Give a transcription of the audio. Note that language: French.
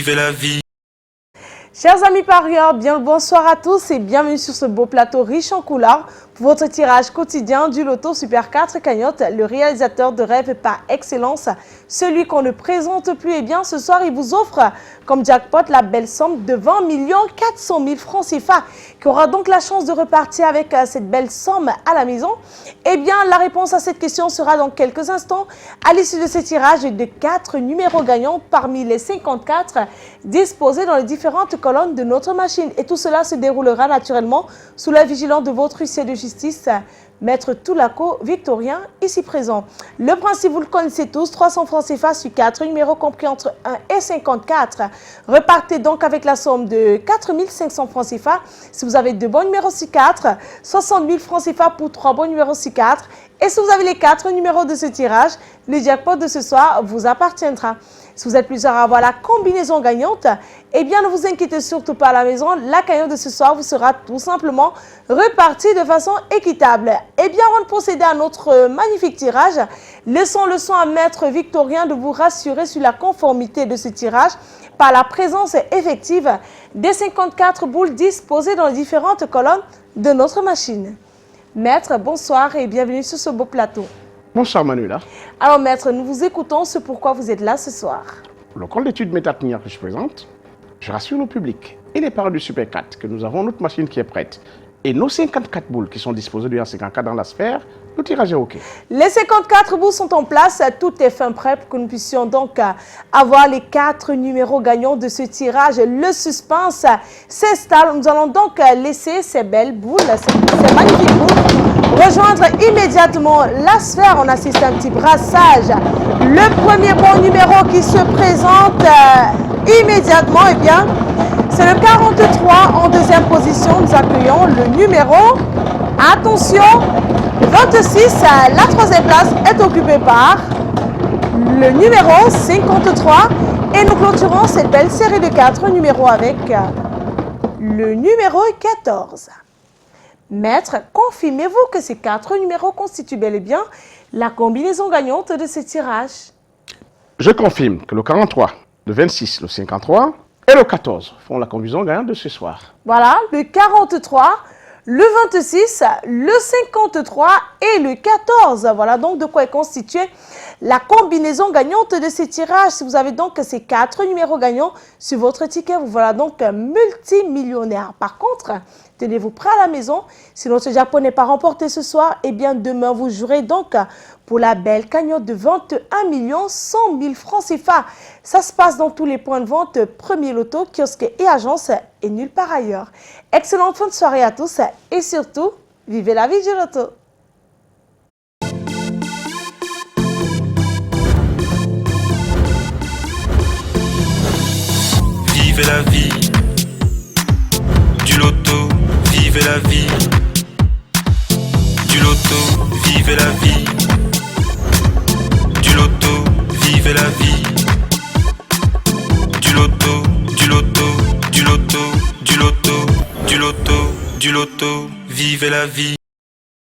vivez la vie. Chers amis parieurs, bien le bonsoir à tous et bienvenue sur ce beau plateau riche en couleurs pour votre tirage quotidien du loto Super 4 Cagnotte, le réalisateur de rêve par excellence, celui qu'on ne présente plus. Et bien ce soir, il vous offre comme jackpot la belle somme de 20 400 000 francs CFA qui aura donc la chance de repartir avec cette belle somme à la maison. Et bien la réponse à cette question sera dans quelques instants à l'issue de ce tirage de 4 numéros gagnants parmi les 54 disposés dans les différentes colonnes de notre machine. Et tout cela se déroulera naturellement sous la vigilance de votre huissier de justice, Maître Toulako Victorien, ici présent. Le principe, vous le connaissez tous, 300 francs CFA sur 4 numéros compris entre 1 et 54. Repartez donc avec la somme de 4 500 francs CFA si vous avez 2 bons numéros sur 4, 60 000 francs CFA pour 3 bons numéros sur 4. Et si vous avez les 4 numéros de ce tirage, le jackpot de ce soir vous appartiendra. Si vous êtes plusieurs à avoir la combinaison gagnante, eh bien ne vous inquiétez surtout pas à la maison, la cagnotte de ce soir vous sera tout simplement repartie de façon équitable. Eh bien avant de procéder à notre magnifique tirage, laissons le soin à Maître Victorien de vous rassurer sur la conformité de ce tirage par la présence effective des 54 boules disposées dans les différentes colonnes de notre machine. Maître, bonsoir et bienvenue sur ce beau plateau. Bonsoir Manuela. Alors maître, nous vous écoutons ce pourquoi vous êtes là ce soir. Le compte d'études Métatinière que je présente, je rassure le public et les parents du Super 4 que nous avons notre machine qui est prête. Et nos 54 boules qui sont disposées du 54 dans la sphère, le tirage est OK. Les 54 boules sont en place, tout est fin prêt pour que nous puissions donc avoir les 4 numéros gagnants de ce tirage. Le suspense s'installe. Nous allons donc laisser ces belles boules, ces magnifiques boules, rejoindre immédiatement la sphère. On assiste à un petit brassage. Le premier bon numéro qui se présente immédiatement, eh bien, c'est le 43 en deuxième position. Nous accueillons le numéro, attention, 26. La troisième place est occupée par le numéro 53. Et nous clôturons cette belle série de 4 numéros avec le numéro 14. Maître, confirmez-vous que ces 4 numéros constituent bel et bien la combinaison gagnante de ce tirage? Je confirme que le 43, le 26, le 53 et le 14 font la combinaison gagnante de ce soir. Voilà, le 43, le 26, le 53 et le 14. Voilà donc de quoi est constituée la combinaison gagnante de ces tirages. Si vous avez donc ces 4 numéros gagnants sur votre ticket, vous voilà donc multimillionnaire. Par contre, tenez-vous prêts à la maison. Si notre jackpot n'est pas remporté ce soir, eh bien demain vous jouerez donc pour la belle cagnotte de 21 100 000 francs CFA. Ça se passe dans tous les points de vente, Premier Loto, kiosque et agence et nulle part ailleurs. Excellente fin de soirée à tous et surtout, vivez la vie du loto. Vivez la vie du loto, vivez la vie du loto, vivez la vie du loto, vivez la vie du loto, du loto, du loto, du loto, du loto, du loto, vivez la vie.